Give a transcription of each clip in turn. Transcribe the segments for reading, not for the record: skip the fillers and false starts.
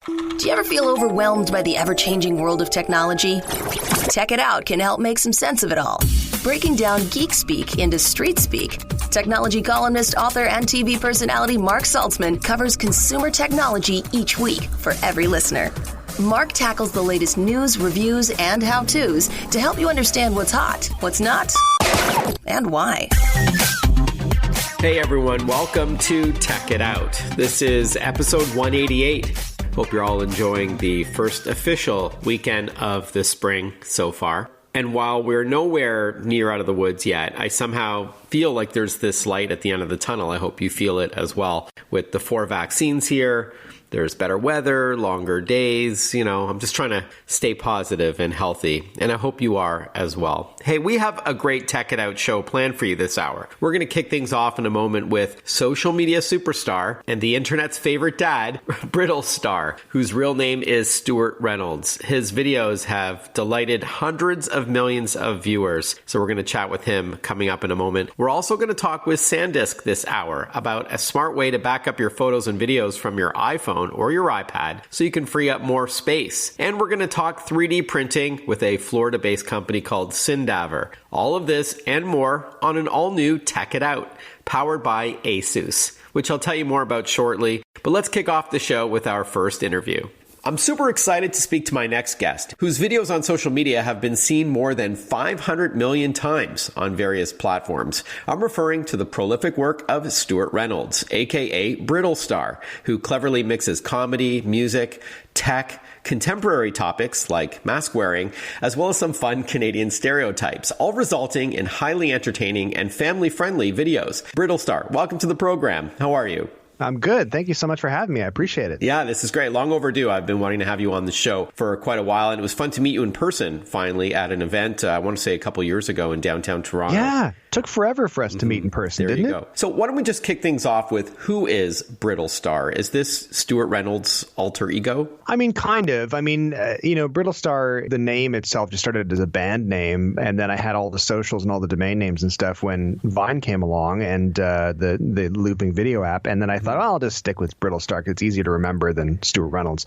Do you ever feel overwhelmed by the ever-changing world of technology? Tech It Out can help make some sense of it all. Breaking down geek speak into street speak, technology columnist, author, and TV personality Mark Saltzman covers consumer technology each week for every listener. Mark tackles the latest news, reviews, and how-tos to help you understand what's hot, what's not, and why. Hey everyone, welcome to Tech It Out. This is episode 188. Hope you're all enjoying the first official weekend of the spring so far. And while we're nowhere near out of the woods yet, I somehow feel like there's this light at the end of the tunnel. I hope you feel it as well. With the 4 vaccines here, there's better weather, longer days. I'm just trying to stay positive and healthy. And I hope you are as well. Hey, we have a great Tech It Out show planned for you this hour. We're going to kick things off in a moment with social media superstar and the internet's favorite dad, Brittlestar, whose real name is Stewart Reynolds. His videos have delighted hundreds of millions of viewers. So we're going to chat with him coming up in a moment. We're also going to talk with SanDisk this hour about a smart way to back up your photos and videos from your iPhone or your iPad so you can free up more space. And we're going to talk 3D printing with a Florida-based company called SynDaver. All of this and more on an all-new Tech It Out, powered by ASUS, which I'll tell you more about shortly. But let's kick off the show with our first interview. I'm super excited to speak to my next guest, whose videos on social media have been seen more than 500 million times on various platforms. I'm referring to the prolific work of Stewart Reynolds, a.k.a. Brittlestar, who cleverly mixes comedy, music, tech, contemporary topics like mask wearing, as well as some fun Canadian stereotypes, all resulting in highly entertaining and family-friendly videos. Brittlestar, welcome to the program. How are you? I'm good. Thank you so much for having me. I appreciate it. Yeah, this is great. Long overdue. I've been wanting to have you on the show for quite a while, and it was fun to meet you in person finally at an event, I want to say a couple years ago in downtown Toronto. Yeah, took forever for us to meet in person, didn't it? There you go. So why don't we just kick things off with who is Brittlestar? Is this Stewart Reynolds' alter ego? I mean, kind of. Brittlestar, the name itself just started as a band name, and then I had all the socials and all the domain names and stuff when Vine came along and the looping video app, and then I thought, I'll just stick with Brittlestar because it's easier to remember than Stewart Reynolds.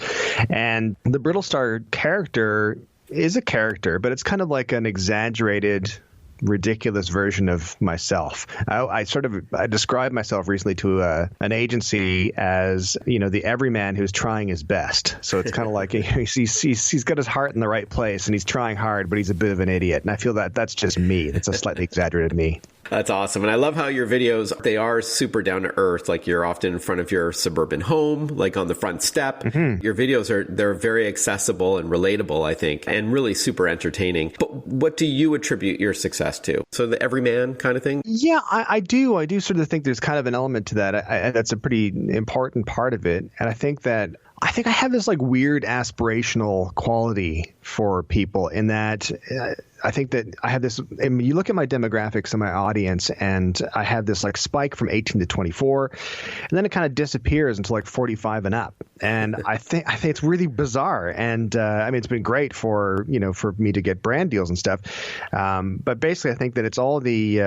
And the Brittlestar character is a character, but it's kind of like an exaggerated, ridiculous version of myself. I described myself recently to an agency as, the everyman who's trying his best. So it's kind of like he's got his heart in the right place and he's trying hard, but he's a bit of an idiot. And I feel that that's just me. That's a slightly exaggerated me. That's awesome. And I love how your videos, they are super down to earth. Like you're often in front of your suburban home, like on the front step. Mm-hmm. Your videos they're very accessible and relatable, I think, and really super entertaining. But what do you attribute your success to? So the everyman kind of thing? Yeah, I do. I do sort of think there's kind of an element to that. That's a pretty important part of it. And I think I have this like weird aspirational quality for people in that I think that I have this, and you look at my demographics and my audience, and I have this like spike from 18 to 24, and then it kind of disappears until like 45 and up. And I think it's really bizarre. And it's been great for me to get brand deals and stuff. But basically, I think that it's all the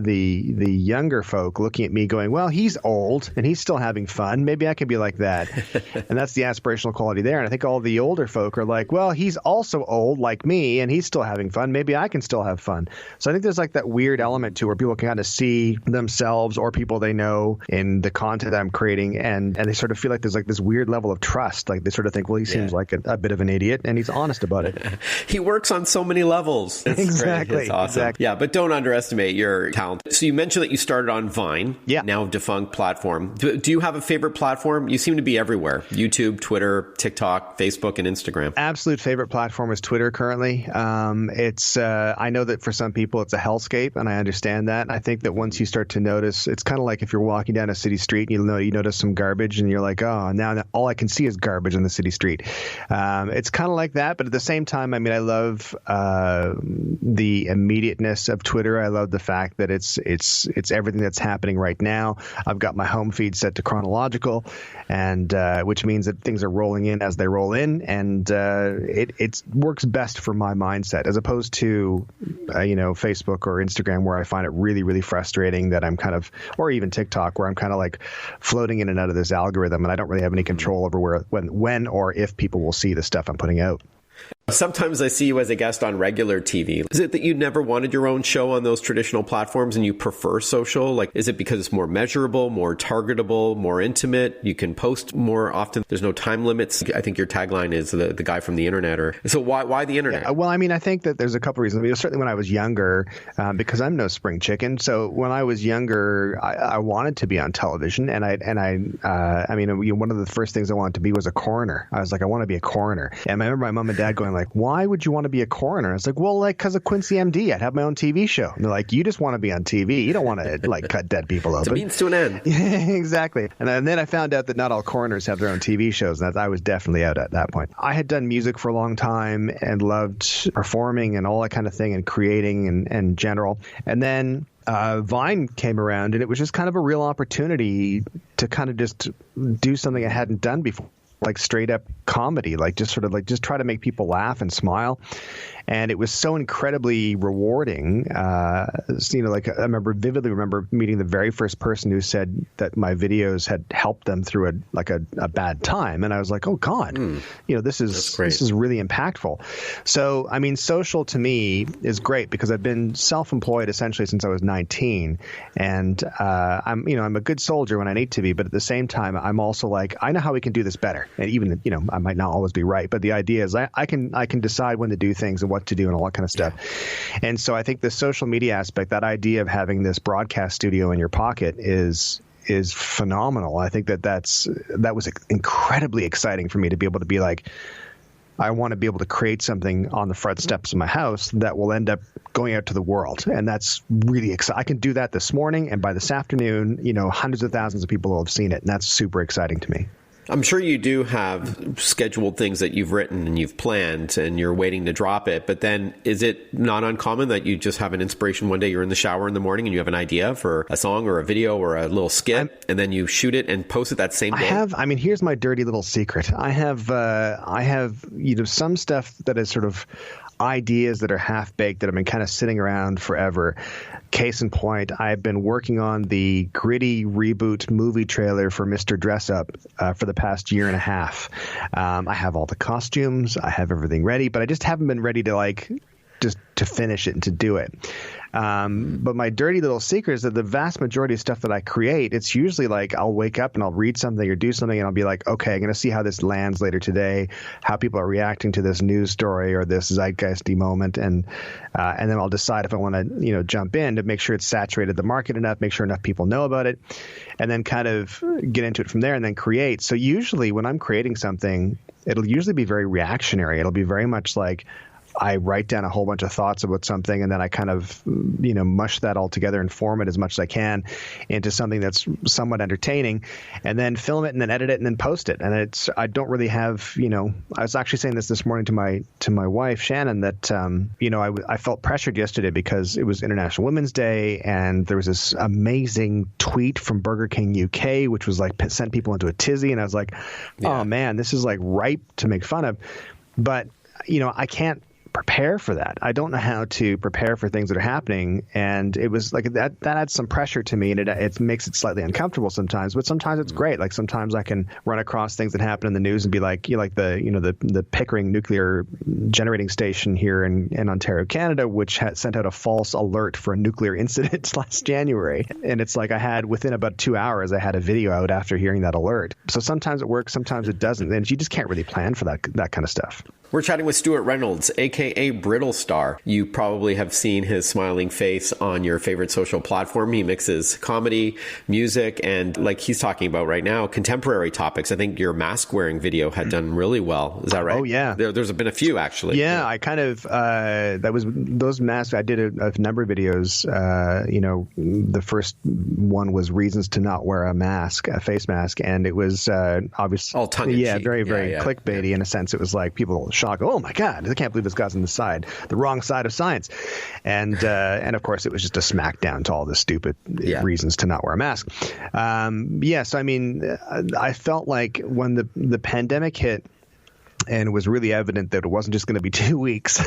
younger folk looking at me going, well, he's old and he's still having fun. Maybe I can be like that. And that's the aspirational quality there. And I think all the older folk are like, well, he's also old like me and he's still having fun. Maybe I can still have fun. So I think there's like that weird element to where people can kind of see themselves or people they know in the content I'm creating, and they sort of feel like there's like this weird level of trust. Like they sort of think, well, he seems like a bit of an idiot and he's honest about it. He works on so many levels. That's exactly. Great. That's awesome. Exactly. Yeah, but don't underestimate your talent. So you mentioned that you started on Vine, yeah, now defunct platform. Do you have a favorite platform? You seem to be everywhere. YouTube, Twitter, TikTok, Facebook, and Instagram. Absolute favorite platform is Twitter currently. I know that for some people it's a hellscape, and I understand that. I think that once you start to notice, it's kind of like if you're walking down a city street and you notice some garbage and you're like, oh, now all I can see is garbage on the city street. It's kind of like that, but at the same time, I love the immediateness of Twitter. I love the fact that it's everything that's happening right now. I've got my home feed set to chronological, and which means that things are rolling in as they roll in, and it works best for my mindset as opposed to, Facebook or Instagram, where I find it really, really frustrating that I'm kind of, or even TikTok, where I'm kind of like floating in and out of this algorithm, and I don't really have any control over when or if people will see the stuff I'm putting out. Sometimes I see you as a guest on regular TV. Is it that you never wanted your own show on those traditional platforms and you prefer social? Like, is it because it's more measurable, more targetable, more intimate? You can post more often. There's no time limits. I think your tagline is the guy from the internet. So why the internet? Yeah, well, I mean, I think that there's a couple reasons. I mean, certainly when I was younger, because I'm no spring chicken. So when I was younger, I wanted to be on television, and one of the first things I wanted to be was a coroner. I was like, I want to be a coroner. And I remember my mom and dad going like, why would you want to be a coroner? I was like, well, like, because of Quincy MD, I'd have my own TV show. And they're like, you just want to be on TV. You don't want to like cut dead people open. It's a means to an end. Yeah, exactly. And then I found out that not all coroners have their own TV shows. And I was definitely out at that point. I had done music for a long time and loved performing and all that kind of thing and creating and general. And then Vine came around, and it was just kind of a real opportunity to kind of just do something I hadn't done before. Like straight up comedy, like just sort of like just try to make people laugh and smile. And it was so incredibly rewarding. I vividly remember meeting the very first person who said that my videos had helped them through a bad time. And I was like, oh God, this is really impactful. So, I mean, social to me is great because I've been self-employed essentially since I was 19. And I'm a good soldier when I need to be, but at the same time, I'm also like, I know how we can do this better. And even, I might not always be right, but the idea is I can decide when to do things and what to do and all that kind of stuff. Yeah. And so I think the social media aspect, that idea of having this broadcast studio in your pocket is phenomenal. I think that was incredibly exciting for me to be able to be like, I want to be able to create something on the front steps of my house that will end up going out to the world. And that's really exciting. I can do that this morning, and by this afternoon, hundreds of thousands of people will have seen it. And that's super exciting to me. I'm sure you do have scheduled things that you've written and you've planned and you're waiting to drop it. But then is it not uncommon that you just have an inspiration one day, you're in the shower in the morning and you have an idea for a song or a video or a little skit, and then you shoot it and post it that same day? Here's my dirty little secret. I have some stuff that is sort of ideas that are half-baked that have been kind of sitting around forever. Case in point, I've been working on the gritty reboot movie trailer for Mr. Dress Up for the past year and a half. I have all the costumes. I have everything ready, but I just haven't been ready to finish it and to do it. But my dirty little secret is that the vast majority of stuff that I create, it's usually like I'll wake up and I'll read something or do something and I'll be like, okay, I'm going to see how this lands later today, how people are reacting to this news story or this zeitgeisty moment. And then I'll decide if I want to, jump in to make sure it's saturated the market enough, make sure enough people know about it, and then kind of get into it from there and then create. So usually when I'm creating something, it'll usually be very reactionary. It'll be very much like, I write down a whole bunch of thoughts about something, and then I kind of, mush that all together and form it as much as I can into something that's somewhat entertaining, and then film it and then edit it and then post it. And I don't really have, I was actually saying this morning to my wife, Shannon, that, I felt pressured yesterday because it was International Women's Day, and there was this amazing tweet from Burger King UK, which was like sent people into a tizzy. And I was like, oh man, this is like ripe to make fun of. But, I can't prepare for that. I don't know how to prepare for things that are happening, and it was like that adds some pressure to me, and it makes it slightly uncomfortable sometimes, but sometimes it's great. Like sometimes I can run across things that happen in the news and be like, the Pickering nuclear generating station here in Ontario, Canada, which had sent out a false alert for a nuclear incident last January. And it's like within about 2 hours, I had a video out after hearing that alert. So sometimes it works, sometimes it doesn't. And you just can't really plan for that kind of stuff. We're chatting with Stewart Reynolds, a.k.a. Brittlestar. You probably have seen his smiling face on your favorite social platform. He mixes comedy, music, and like he's talking about right now, contemporary topics. I think your mask-wearing video had done really well. Is that right? Oh, yeah. There's been a few, actually. Yeah, I kind of, those masks, I did a number of videos. The first one was reasons to not wear a face mask, and it was obviously all tongue-in-cheek. Yeah, very, very clickbaity in a sense. It was like people shock. Oh my God! I can't believe this guy's on the wrong side of science, and of course it was just a smackdown to all the stupid reasons to not wear a mask. So I mean, I felt like when the pandemic hit, And it was really evident that it wasn't just going to be 2 weeks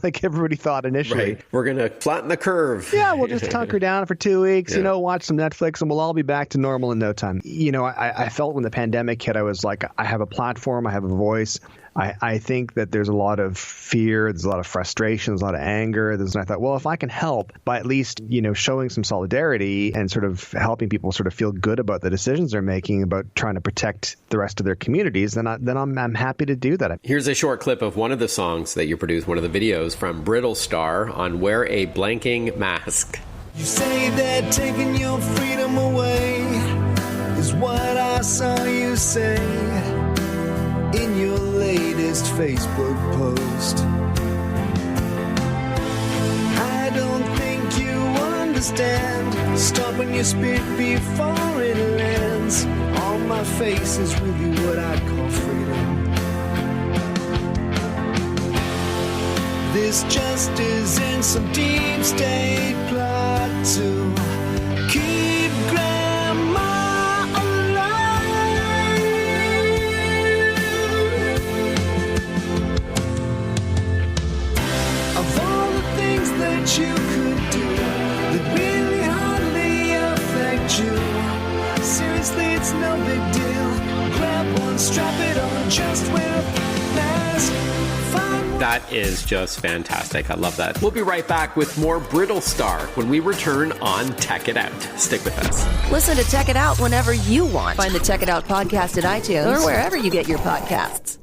like everybody thought initially. Right. We're going to flatten the curve. Yeah, we'll just hunker down for 2 weeks, watch some Netflix, and we'll all be back to normal in no time. I felt when the pandemic hit, I was like, I have a platform, I have a voice. I think that there's a lot of fear, there's a lot of frustration, there's a lot of anger. And I thought, well, if I can help by at least, showing some solidarity and sort of helping people sort of feel good about the decisions they're making about trying to protect the rest of their communities, then I'm happy to do that. Here's a short clip of one of the songs that you produced, one of the videos from Brittlestar on Wear a Blanking Mask. You say that taking your freedom away is what I saw you say in your latest Facebook post. I don't think you understand. Stopping your speed before it lands on my face is really what I'd call freedom. This just isn't some deep state plot to keep grandma alive. Of all the things that you could do that really hardly affect you, seriously, it's no big deal. Grab one, strap it on, just wear a mask. That is just fantastic. I love that. We'll be right back with more Brittlestar when we return on Tech It Out. Stick with us. Listen to Tech It Out whenever you want. Find the Tech It Out podcast at iTunes or wherever you get your podcasts.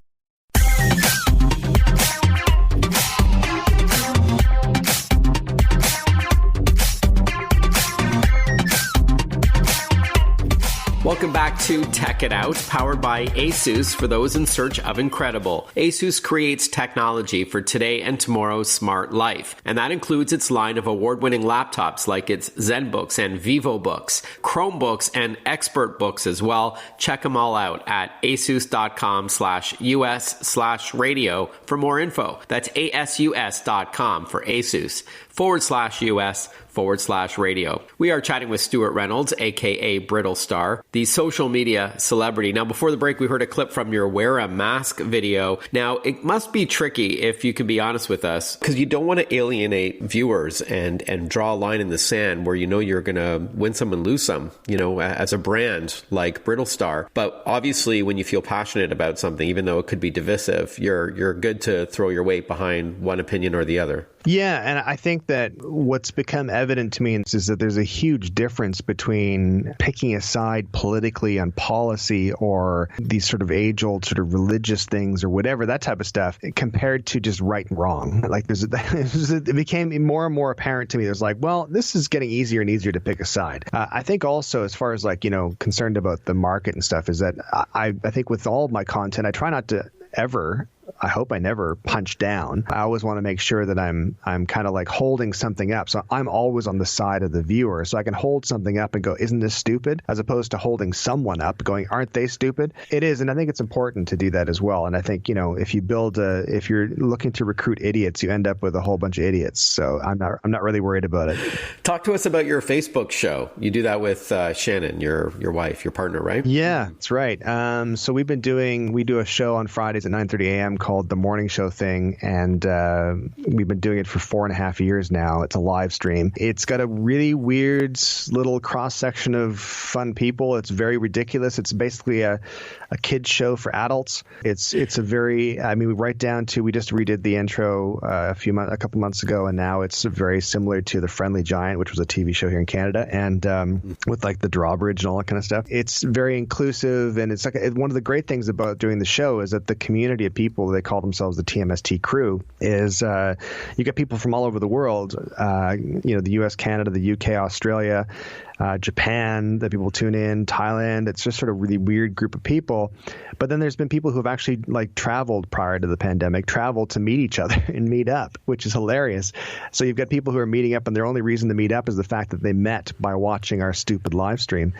Welcome back to Tech It Out, powered by Asus for those in search of incredible. Asus creates technology for today and tomorrow's smart life, and that includes its line of award-winning laptops like its ZenBooks and VivoBooks, Chromebooks, and ExpertBooks as well. Check them all out at asus.com/US/radio for more info. That's asus.com for Asus /US/radio. We are chatting with Stewart Reynolds, a.k.a. Brittlestar, the social media celebrity. Now, before the break, we heard a clip from your Wear a Mask video. Now, it must be tricky, if you can be honest with us, because you don't want to alienate viewers and draw a line in the sand where you're going to win some and lose some, as a brand like Brittlestar. But obviously, when you feel passionate about something, even though it could be divisive, you're good to throw your weight behind one opinion or the other. Yeah, and I think that what's become evident to me is that there's a huge difference between picking a side politically on policy or these sort of age-old sort of religious things or whatever, that type of stuff, compared to just right and wrong. Like it became more and more apparent to me. There's like, well, this is getting easier and easier to pick a side. I think also, as far as concerned about the market and stuff, is that I think with all of my content, I try not to ever, I hope I never punch down. I always want to make sure that I'm kind of like holding something up. So I'm always on the side of the viewer. So I can hold something up and go, isn't this stupid? As opposed to holding someone up going, aren't they stupid? It is. And I think it's important to do that as well. And I think, if you're looking to recruit idiots, you end up with a whole bunch of idiots. So I'm not really worried about it. Talk to us about your Facebook show. You do that with Shannon, your wife, your partner, right? Yeah, that's right. So we do a show on Fridays at 9:30 a.m. called The Morning Show Thing, and we've been doing it for 4.5 years now. It's a live stream. It's got a really weird little cross-section of fun people. It's very ridiculous. It's basically a kid's show for adults. It's a very, right down to, we just redid the intro a couple months ago, and now it's very similar to The Friendly Giant, which was a TV show here in Canada, and with like the drawbridge and all that kind of stuff. It's very inclusive, and it's like one of the great things about doing the show is that the community of people, they call themselves the TMST crew, is you get people from all over the world, the US, Canada, the UK, Australia, Japan, that people tune in, Thailand. It's just sort of really weird group of people. But then there's been people who have actually traveled prior to the pandemic, traveled to meet each other and meet up, which is hilarious. So you've got people who are meeting up, and their only reason to meet up is the fact that they met by watching our stupid live stream.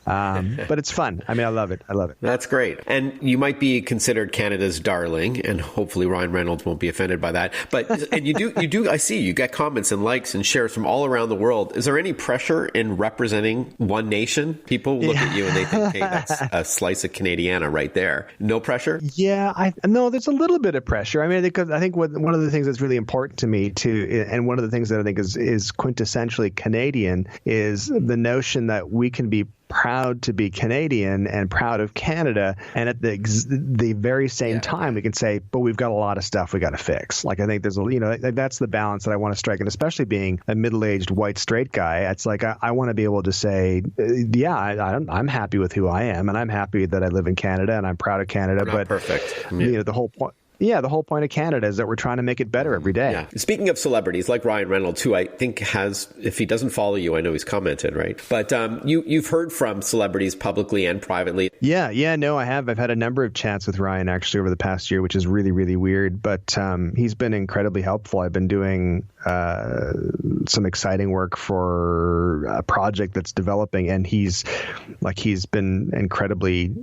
But it's fun. I mean, I love it. That's great. And you might be considered Canada's darling, and hopefully Ryan Reynolds won't be offended by that. But, and you do, I see you get comments and likes and shares from all around the world. Is there any pressure in representing one nation? People look at you and they think, hey, that's a slice of Canadiana right there. No pressure? Yeah, no, there's a little bit of pressure. I mean, because I think one of the things that's really important to me too, and one of the things that I think is quintessentially Canadian, is the notion that we can be proud to be Canadian and proud of Canada, and at the very same time we can say, but we've got a lot of stuff we got to fix. Like, I think there's that's the balance that I want to strike, and especially being a middle-aged white straight guy, it's like I want to be able to say, I'm happy with who I am, and I'm happy that I live in Canada, and I'm proud of Canada. We're not perfect. The whole point. Yeah, the whole point of Canada is that we're trying to make it better every day. Yeah. Speaking of celebrities, like Ryan Reynolds, who I think has, if he doesn't follow you, I know he's commented, right? But you've heard from celebrities publicly and privately. Yeah, no, I have. I've had a number of chats with Ryan actually over the past year, which is really, really weird. But he's been incredibly helpful. I've been doing some exciting work for a project that's developing, and he's been incredibly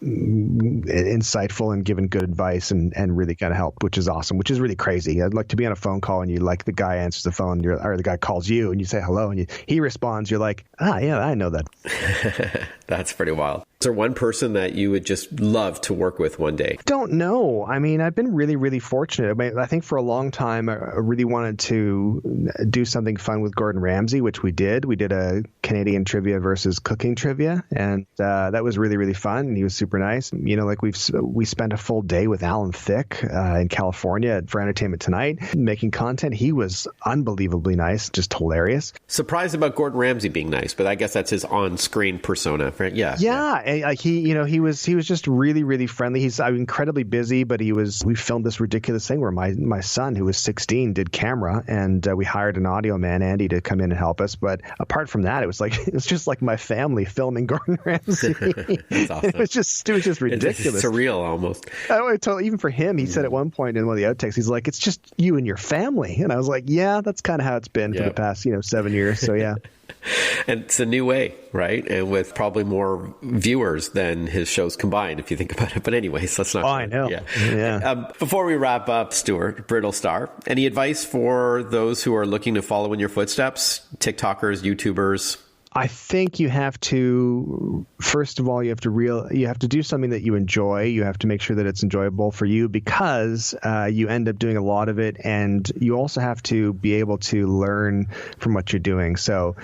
insightful and given good advice and really kind of helped, which is awesome, which is really crazy. I'd like to be on a phone call and the guy answers the phone, or the guy calls you and you say hello and he responds. You're like, yeah, I know that. That's pretty wild. Is there one person that you would just love to work with one day? Don't know. I mean, I've been really, really fortunate. I mean, I think for a long time, I really wanted to do something fun with Gordon Ramsay, which we did. We did a Canadian trivia versus cooking trivia, and that was really, really fun. And he was super nice. We spent a full day with Alan Thicke in California for Entertainment Tonight making content. He was unbelievably nice, just hilarious. Surprised about Gordon Ramsay being nice, but I guess that's his on-screen persona. Right? Yeah. He was just really, really friendly. He's incredibly busy, but we filmed this ridiculous thing where my son, who was 16, did camera, and we hired an audio man, Andy, to come in and help us. But apart from that, it was just like my family filming Gordon Ramsay. That's awesome. It was just ridiculous. It's surreal almost. Even for him, he said at one point in one of the outtakes, he's like, it's just you and your family. And I was like, yeah, that's kind of how it's been for the past 7 years. So yeah. And it's a new way, right? And with probably more viewers than his shows combined, if you think about it. But anyways, let's not. Oh, I know. Yeah. Before we wrap up, Stewart, Brittlestar, any advice for those who are looking to follow in your footsteps? TikTokers, YouTubers? I think you have to, first of all, you have to do something that you enjoy. You have to make sure that it's enjoyable for you, because you end up doing a lot of it, and you also have to be able to learn from what you're doing. So,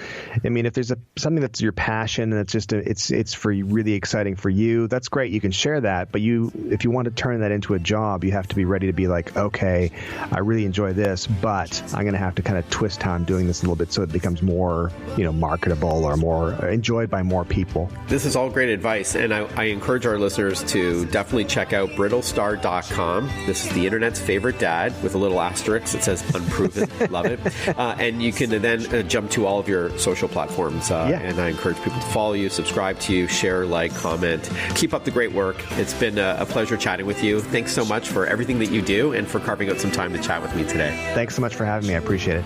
I mean, if there's something that's your passion and it's for really exciting for you, that's great. You can share that, but if you want to turn that into a job, you have to be ready to be like, okay, I really enjoy this, but I'm going to have to kind of twist how I'm doing this a little bit so it becomes more, marketable or more enjoyed by more people. This is all great advice, and I encourage our listeners to definitely check out brittlestar.com. This is the internet's favorite dad, with a little asterisk that says unproven. Love it. And you can then jump to all of your social platforms, and I encourage people to follow you, subscribe to you, share, like, comment. Keep up the great work. It's been a pleasure chatting with you. Thanks so much for everything that you do and for carving out some time to chat with me today. Thanks so much for having me. I appreciate it.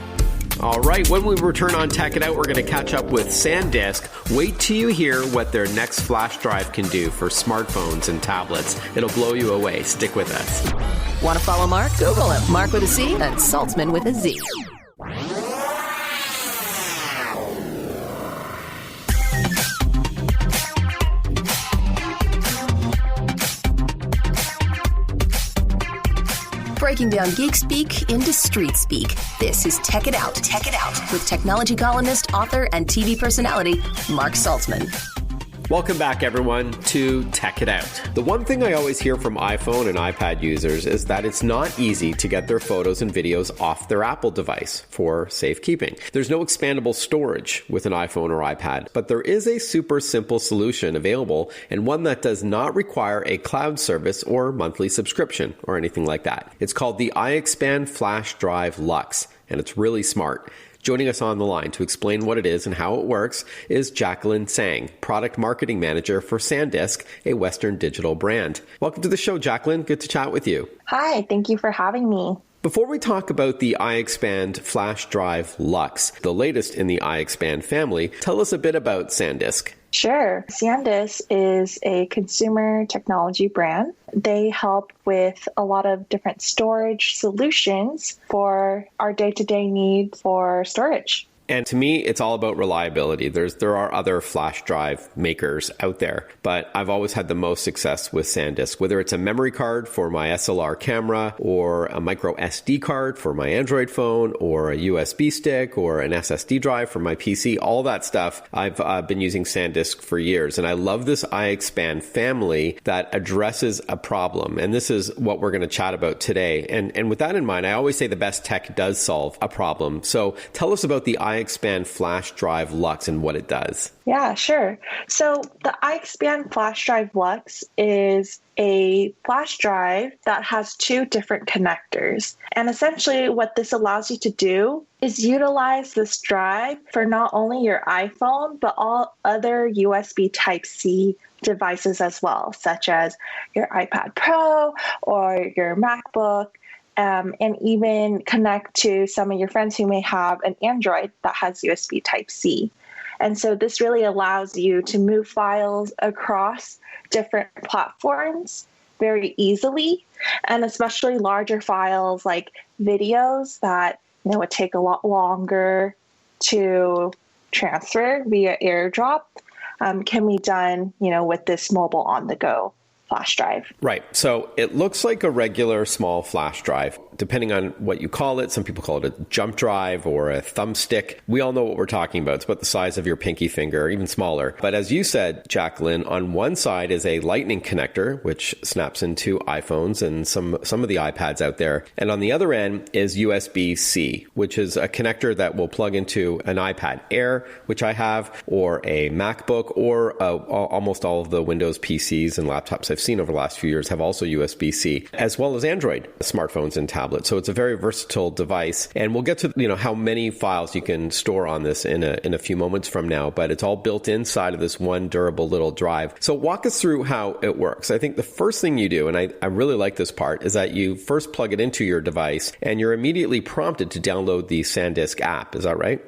All right, when we return on Tech It Out, we're going to catch up with SanDisk. Wait till you hear what their next flash drive can do for smartphones and tablets. It'll blow you away. Stick with us. Want to follow Mark? Google him. Mark with a C and Saltzman with a Z. Breaking down geek speak into street speak. This is Tech It Out. Tech It Out with technology columnist, author, and TV personality Mark Saltzman. Welcome back, everyone, to Tech It Out. The one thing I always hear from iPhone and iPad users is that it's not easy to get their photos and videos off their Apple device for safekeeping. There's no expandable storage with an iPhone or iPad, but there is a super simple solution available, and one that does not require a cloud service or monthly subscription or anything like that. It's called the iXpand Flash Drive Luxe, and it's really smart. Joining us on the line to explain what it is and how it works is Jacqueline Sang, Product Marketing Manager for SanDisk, a Western digital brand. Welcome to the show, Jacqueline. Good to chat with you. Hi, thank you for having me. Before we talk about the iXpand Flash Drive Luxe, the latest in the iXpand family, tell us a bit about SanDisk. Sure. SanDisk is a consumer technology brand. They help with a lot of different storage solutions for our day-to-day needs for storage. And to me, it's all about reliability. There are other flash drive makers out there, but I've always had the most success with SanDisk, whether it's a memory card for my SLR camera or a micro SD card for my Android phone or a USB stick or an SSD drive for my PC, all that stuff. I've been using SanDisk for years, and I love this iXpand family that addresses a problem. And this is what we're going to chat about today. And with that in mind, I always say the best tech does solve a problem. So tell us about the iXpand flash drive Luxe and what it does. Yeah, sure. So the iXpand flash drive Luxe is a flash drive that has two different connectors. And essentially what this allows you to do is utilize this drive for not only your iPhone, but all other USB Type-C devices as well, such as your iPad Pro or your MacBook. And even connect to some of your friends who may have an Android that has USB Type-C. And so this really allows you to move files across different platforms very easily, and especially larger files like videos that would take a lot longer to transfer via AirDrop can be done with this mobile on-the-go flash drive. Right. So it looks like a regular small flash drive, depending on what you call it. Some people call it a jump drive or a thumbstick. We all know what we're talking about. It's about the size of your pinky finger, even smaller. But as you said, Jacqueline, on one side is a lightning connector, which snaps into iPhones and some of the iPads out there. And on the other end is USB-C, which is a connector that will plug into an iPad Air, which I have, or a MacBook, or almost all of the Windows PCs and laptops I've seen over the last few years have also USB-C, as well as Android smartphones and tablets. So it's a very versatile device. And we'll get to how many files you can store on this in a few moments from now, but it's all built inside of this one durable little drive. So walk us through how it works. I think the first thing you do, and I really like this part, is that you first plug it into your device and you're immediately prompted to download the SanDisk app. Is that right?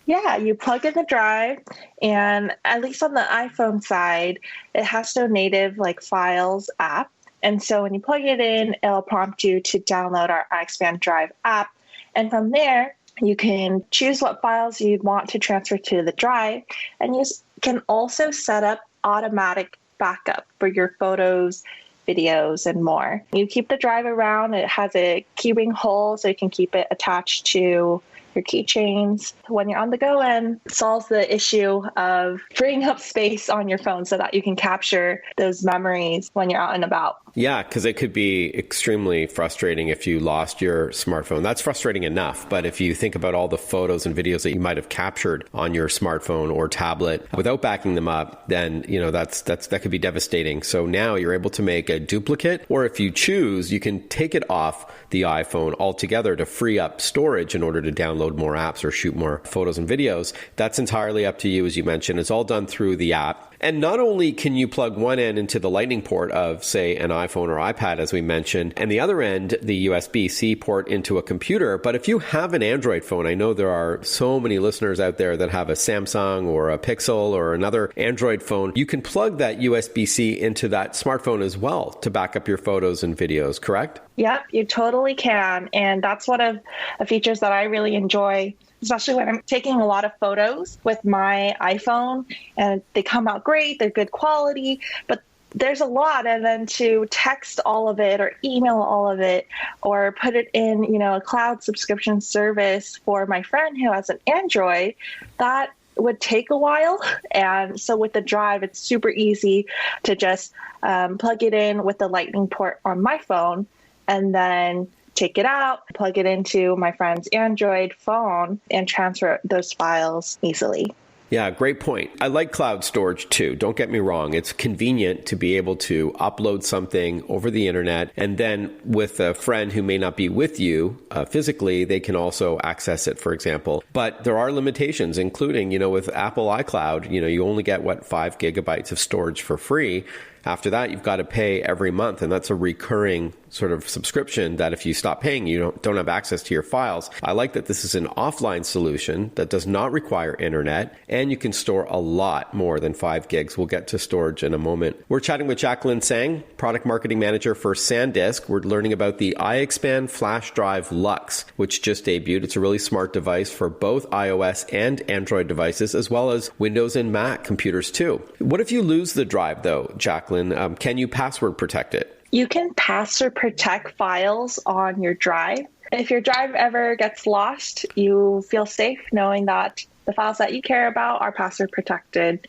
Yeah, you plug in the drive, and at least on the iPhone side, it has no native Files app. And so when you plug it in, it'll prompt you to download our iXpand Drive app. And from there, you can choose what files you'd want to transfer to the drive. And you can also set up automatic backup for your photos, videos, and more. You keep the drive around. It has a keyring hole, so you can keep it attached to your keychains when you're on the go, and solves the issue of freeing up space on your phone so that you can capture those memories when you're out and about. Yeah, because it could be extremely frustrating if you lost your smartphone. That's frustrating enough. But if you think about all the photos and videos that you might have captured on your smartphone or tablet without backing them up, then that could be devastating. So now you're able to make a duplicate, or if you choose, you can take it off the iPhone altogether to free up storage in order to download more apps or shoot more photos and videos. That's entirely up to you, as you mentioned. It's all done through the app. And not only can you plug one end into the lightning port of, say, an iPhone or iPad, as we mentioned, and the other end, the USB-C port into a computer, but if you have an Android phone, I know there are so many listeners out there that have a Samsung or a Pixel or another Android phone, you can plug that USB-C into that smartphone as well to back up your photos and videos, correct? Yep, you totally can. And that's one of the features that I really enjoy, especially when I'm taking a lot of photos with my iPhone, and they come out great, they're good quality, but there's a lot. And then to text all of it or email all of it or put it in, a cloud subscription service for my friend who has an Android, that would take a while. And so with the drive, it's super easy to just plug it in with the lightning port on my phone, and then take it out, plug it into my friend's Android phone, and transfer those files easily. Yeah, great point. I like cloud storage too. Don't get me wrong. It's convenient to be able to upload something over the internet, and then with a friend who may not be with you physically, they can also access it, for example. But there are limitations, including, with Apple iCloud, you only get 5 gigabytes of storage for free. After that, you've got to pay every month, and that's a recurring sort of subscription that if you stop paying, you don't have access to your files. I like that this is an offline solution that does not require internet, and you can store a lot more than 5 gigs. We'll get to storage in a moment. We're chatting with Jacqueline Sang, product marketing manager for SanDisk. We're learning about the iXpand flash drive Luxe, which just debuted. It's a really smart device for both iOS and Android devices, as well as Windows and Mac computers too. What if you lose the drive though, Jacqueline? Can you password protect it? You can password protect files on your drive. If your drive ever gets lost, you feel safe knowing that the files that you care about are password protected.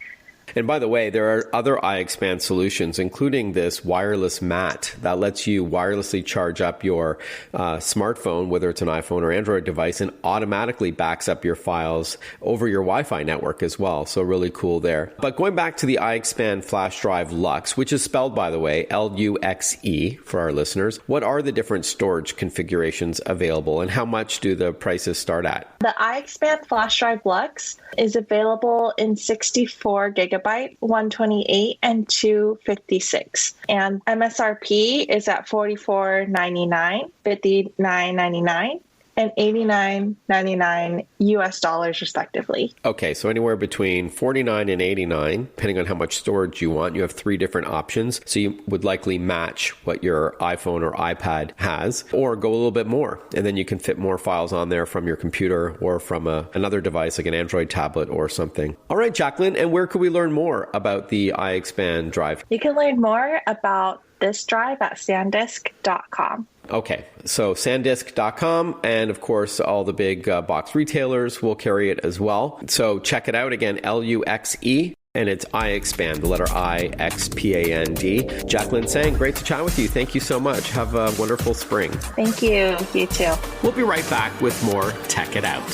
And by the way, there are other iXpand solutions, including this wireless mat that lets you wirelessly charge up your smartphone, whether it's an iPhone or Android device, and automatically backs up your files over your Wi-Fi network as well. So really cool there. But going back to the iXpand flash drive Luxe, which is spelled, by the way, Luxe for our listeners, what are the different storage configurations available and how much do the prices start at? The iXpand flash drive Luxe is available in 64 gigabyte, 128, and 256. And MSRP is at $44.99, $59.99, and $89.99 US dollars respectively. Okay, so anywhere between $49 and $89, depending on how much storage you want. You have 3 different options. So you would likely match what your iPhone or iPad has, or go a little bit more. And then you can fit more files on there from your computer or from another device like an Android tablet or something. All right, Jacqueline, and where could we learn more about the iXpand drive? You can learn more about this drive at SanDisk.com. Okay, so SanDisk.com, and of course, all the big box retailers will carry it as well. So check it out again, Luxe, and it's iXpand, the letter iXpand. Jacqueline Sang, great to chat with you. Thank you so much. Have a wonderful spring. Thank you. You too. We'll be right back with more Tech It Out.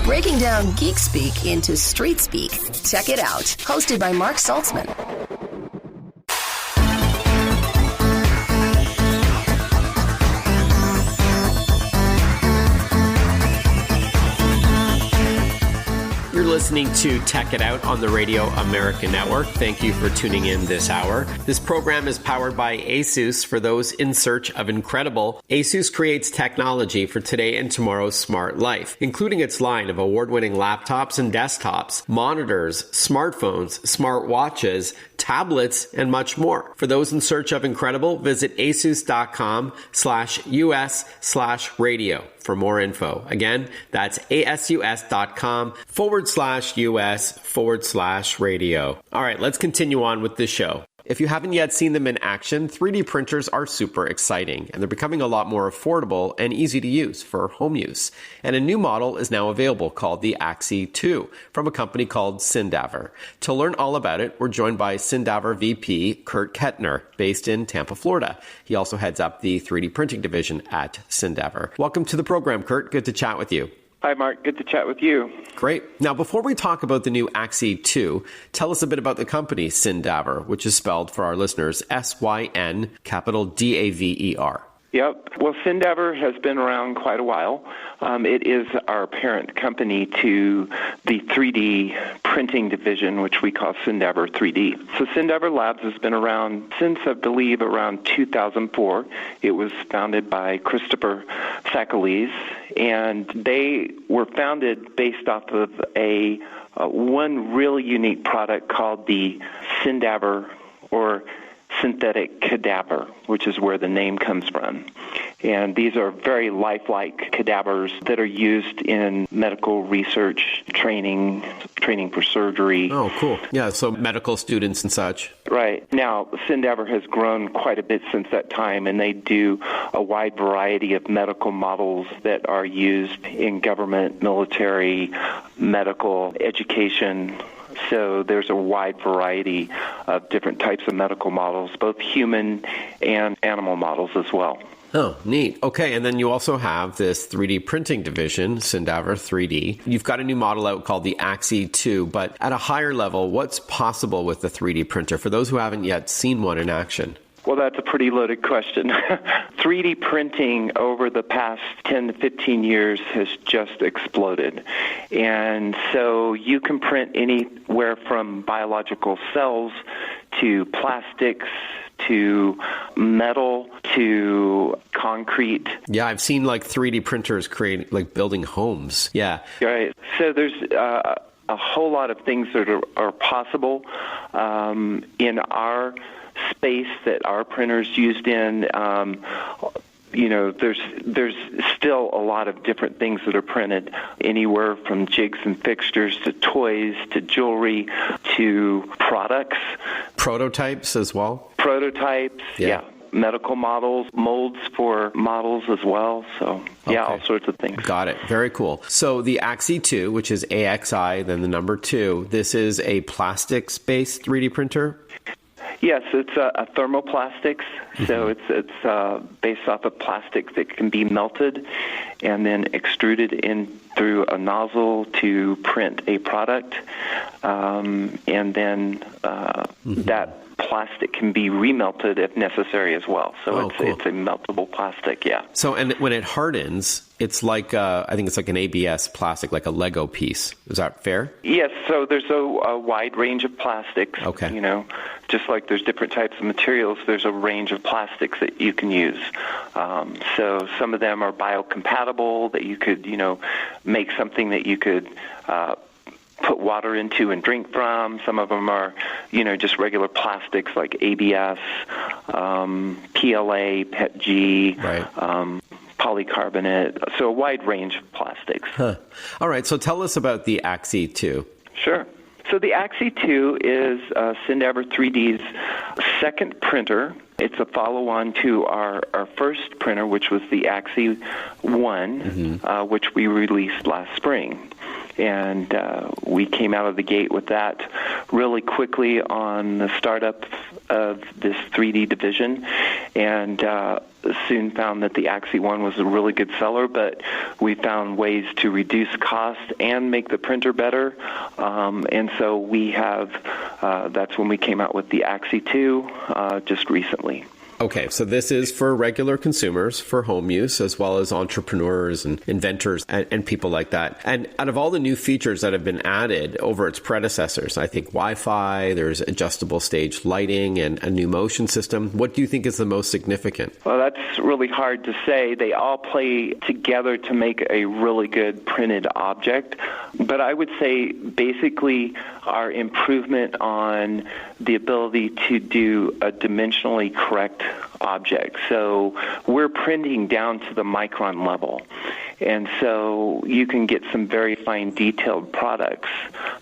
Breaking down geek speak into street speak. Tech It Out, hosted by Mark Saltzman. Listening to Tech It Out on the Radio America Network. Thank you for tuning in this hour. This program is powered by ASUS. For those in search of incredible, ASUS creates technology for today and tomorrow's smart life, including its line of award-winning laptops and desktops, monitors, smartphones, smartwatches, tablets, and much more. For those in search of incredible, visit asus.com/US/radio for more info. Again, that's asus.com/US/radio. All right, let's continue on with this show. If you haven't yet seen them in action, 3D printers are super exciting, and they're becoming a lot more affordable and easy to use for home use. And a new model is now available called the a.k.a. 2 from a company called SynDaver. To learn all about it, we're joined by SynDaver VP Koedner, based in Tampa, Florida. He also heads up the 3D printing division at SynDaver. Welcome to the program, Kurt. Good to chat with you. Hi, Mark. Good to chat with you. Great. Now, before we talk about the new a.k.a. 2, tell us a bit about the company SynDaver, which is spelled for our listeners SYN, capital DAVER. Yep. Well, SynDaver has been around quite a while. It is our parent company to the 3D printing division, which we call SynDaver 3D. So SynDaver Labs has been around since, I believe, around 2004. It was founded by Christopher Sakalis, and they were founded based off of one really unique product called the SynDaver, or synthetic cadaver, which is where the name comes from. And these are very lifelike cadavers that are used in medical research, training for surgery. Oh, cool. Yeah, so medical students and such. Right. Now, SynDaver has grown quite a bit since that time, and they do a wide variety of medical models that are used in government, military, medical, education. So there's a wide variety of different types of medical models, both human and animal models as well. Oh, neat. Okay, and then you also have this 3D printing division, SynDaver 3D. You've got a new model out called the a.k.a. 2, but at a higher level, what's possible with the 3D printer for those who haven't yet seen one in action? Well, that's a pretty loaded question. 3D printing over the past 10 to 15 years has just exploded. And so you can print anywhere from biological cells to plastics, to metal, to concrete. Yeah, I've seen like 3D printers create like building homes. Yeah. Right. So there's a whole lot of things that are possible in our space that our printers used in. There's still a lot of different things that are printed, anywhere from jigs and fixtures to toys to jewelry to products. Prototypes as well? Prototypes, yeah. Medical models, molds for models as well. So, yeah, all sorts of things. Got it. Very cool. So the AXI 2, which is AXI, then the number 2, this is a plastics-based 3D printer? Yes, it's a thermoplastics. So it's based off of plastic that can be melted and then extruded in through a nozzle to print a product. And then that plastic can be remelted if necessary as well. So it's a meltable plastic, yeah. So, and when it hardens, it's like, I think it's like an ABS plastic, like a Lego piece. Is that fair? Yes, so there's a wide range of plastics. Okay. You know, just like there's different types of materials, there's a range of plastics that you can use. So some of them are biocompatible, that you could, make something that you could put water into and drink from. Some of them are, just regular plastics like ABS, PLA, PETG, right. Polycarbonate, so a wide range of plastics. Huh. All right, so tell us about the AXI 2. Sure. So the AXI 2 is SynDaver 3D's second printer. It's a follow-on to our first printer, which was the AXI 1, which we released last spring. And we came out of the gate with that really quickly on the startup of this 3D division, and soon found that the AXI 1 was a really good seller, but we found ways to reduce cost and make the printer better. And so we have, that's when we came out with the AXI 2 just recently. Okay, so this is for regular consumers, for home use, as well as entrepreneurs and inventors and people like that. And out of all the new features that have been added over its predecessors, I think Wi-Fi, there's adjustable stage lighting, and a new motion system. What do you think is the most significant? Well, that's really hard to say. They all play together to make a really good printed object. But I would say basically our improvement on the ability to do a dimensionally correct object. So we're printing down to the micron level. And so you can get some very fine detailed products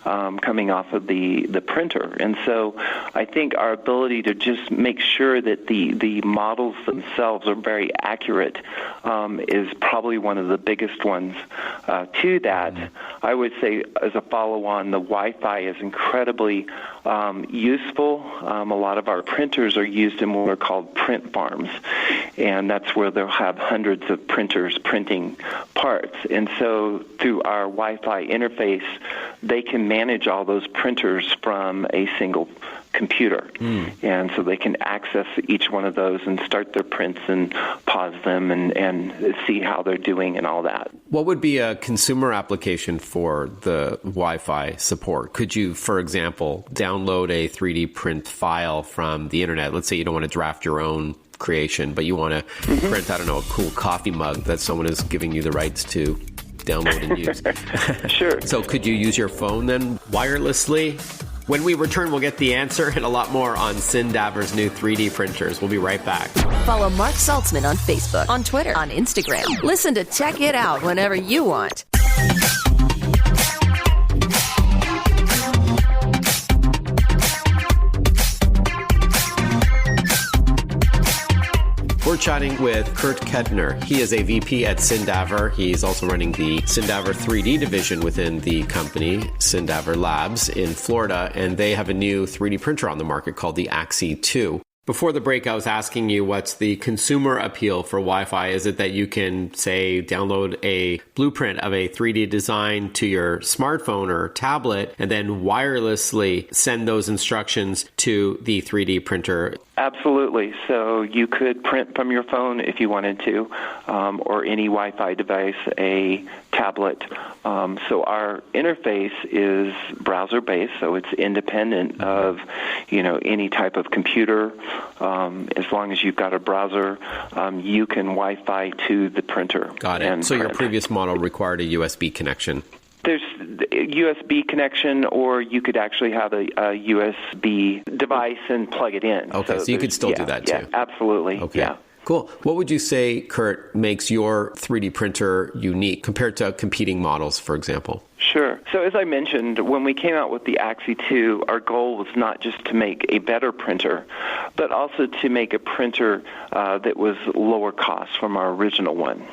coming off of the printer. And so I think our ability to just make sure that the models themselves are very accurate is probably one of the biggest ones to that. I would say as a follow-on, the Wi-Fi is incredibly useful. A lot of our printers are used in what are called print farms, and that's where they'll have hundreds of printers printing parts. And so through our Wi-Fi interface, they can manage all those printers from a single computer. And so they can access each one of those and start their prints and pause them and see how they're doing and all that. What would be a consumer application for the Wi-Fi support? Could you, for example, download a 3D print file from the internet? Let's say you don't want to draft your own creation, but you want to print, I don't know, a cool coffee mug that someone is giving you the rights to download and use. Sure. So could you use your phone then wirelessly? When we return, we'll get the answer and a lot more on SynDaver's new 3D printers. We'll be right back. Follow Mark Saltzman on Facebook, on Twitter, on Instagram. Listen to Check It Out whenever you want. We're chatting with Kurt Koedner. He is a VP at SynDaver. He's also running the SynDaver 3D division within the company, SynDaver Labs in Florida, and they have a new 3D printer on the market called the AXI 2. Before the break, I was asking you what's the consumer appeal for Wi-Fi. Is it that you can, say, download a blueprint of a 3D design to your smartphone or tablet and then wirelessly send those instructions to the 3D printer? Absolutely. So you could print from your phone if you wanted to, or any Wi-Fi device, a tablet. So our interface is browser-based, so it's independent of, any type of computer. As long as you've got a browser, you can Wi-Fi to the printer. Got it. So your previous model required a USB connection. There's a USB connection, or you could actually have a USB device and plug it in. Okay, so you could still do that too. Yeah, absolutely. Okay. Yeah. Cool. What would you say, Kurt, makes your 3D printer unique compared to competing models, for example? Sure. So as I mentioned, when we came out with the Axie 2, our goal was not just to make a better printer, but also to make a printer that was lower cost from our original one.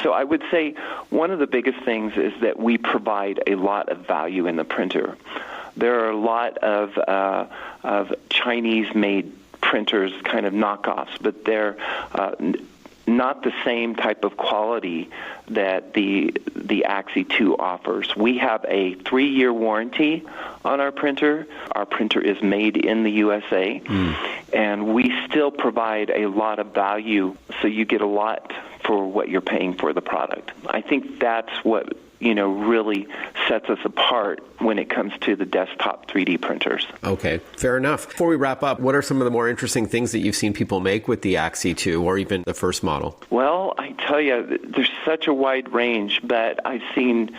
So I would say one of the biggest things is that we provide a lot of value in the printer. There are a lot of Chinese-made printers, kind of knockoffs, but they're not the same type of quality that the Axie 2 offers. We have a 3-year warranty on our printer. Our printer is made in the USA, and we still provide a lot of value, so you get a lot for what you're paying for the product. I think that's what really sets us apart when it comes to the desktop 3D printers. Okay, fair enough. Before we wrap up, what are some of the more interesting things that you've seen people make with the Axie 2 or even the first model? Well, I tell you, there's such a wide range, but I've seen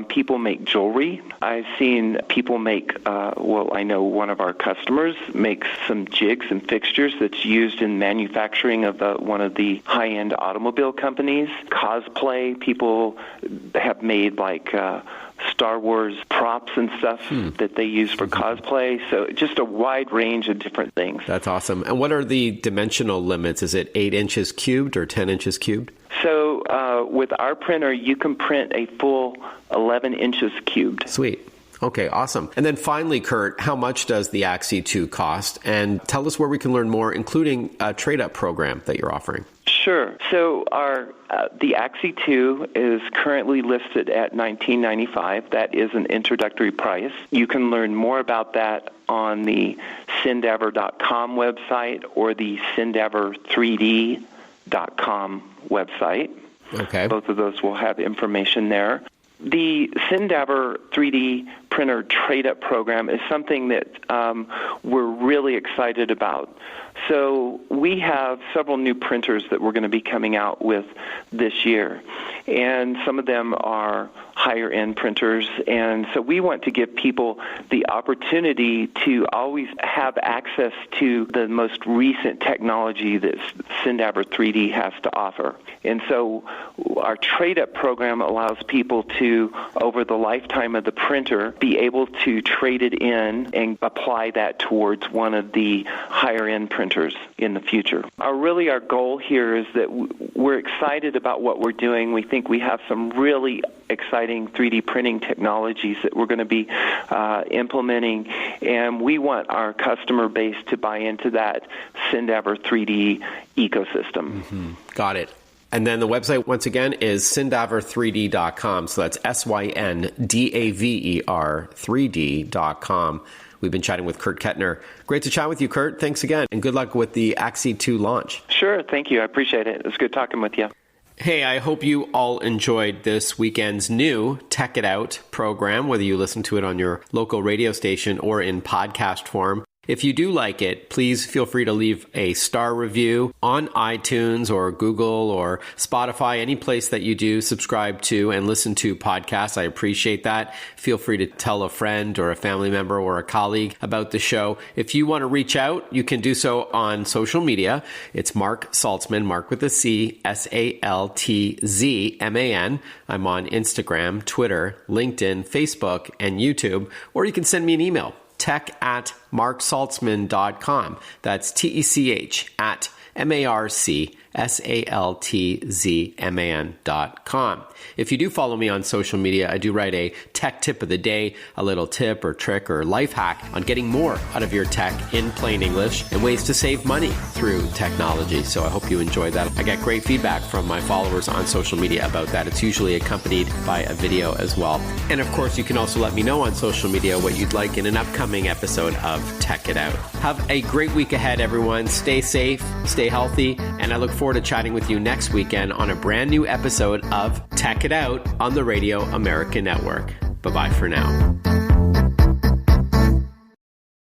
people make jewelry. I've seen people make, I know one of our customers makes some jigs and fixtures that's used in manufacturing of one of the high-end automobile companies. Cosplay, people have made like Star Wars props and stuff that they use for cosplay. So just a wide range of different things. That's awesome. And what are the dimensional limits? Is it 8 inches cubed or 10 inches cubed? So with our printer, you can print a full 11 inches cubed. Sweet. Okay, awesome. And then finally, Kurt, how much does the Axie 2 cost? And tell us where we can learn more, including a trade-up program that you're offering. Sure. So the Axie 2 is currently listed at $19.95. That is an introductory price. You can learn more about that on the SynDaver.com website or the SynDaver3D.com website. Okay. Both of those will have information there. The SynDaver 3D printer trade-up program is something that we're really excited about. So we have several new printers that we're going to be coming out with this year, and some of them are higher-end printers, and so we want to give people the opportunity to always have access to the most recent technology that SynDaver 3D has to offer. And so our trade-up program allows people to, over the lifetime of the printer, be able to trade it in and apply that towards one of the higher-end printers in the future. Our goal here is that we're excited about what we're doing. We think we have some really exciting 3D printing technologies that we're going to be implementing, and we want our customer base to buy into that SynDaver 3D ecosystem. Mm-hmm. Got it. And then the website, once again, is SynDaver3D.com. So that's SYNDAVER 3D.com. We've been chatting with Kurt Koedner. Great to chat with you, Kurt. Thanks again, and good luck with the Axie 2 launch. Sure. Thank you. I appreciate it. It was good talking with you. Hey, I hope you all enjoyed this weekend's new Tech It Out program, whether you listen to it on your local radio station or in podcast form. If you do like it, please feel free to leave a star review on iTunes or Google or Spotify, any place that you do subscribe to and listen to podcasts. I appreciate that. Feel free to tell a friend or a family member or a colleague about the show. If you want to reach out, you can do so on social media. It's Mark Saltzman, Mark with a C, SALTZMAN. I'm on Instagram, Twitter, LinkedIn, Facebook, and YouTube. Or you can send me an email. tech@marksaltzman.com. That's TECH at MARC SaltzMan.com. If you do follow me on social media, I do write a tech tip of the day, a little tip or trick or life hack on getting more out of your tech in plain English and ways to save money through technology. So I hope you enjoy that. I get great feedback from my followers on social media about that. It's usually accompanied by a video as well. And of course, you can also let me know on social media what you'd like in an upcoming episode of Tech It Out. Have a great week ahead, everyone. Stay safe, stay healthy, and I look forward to chatting with you next weekend on a brand new episode of Tech It Out on the Radio America Network. Bye-bye for now.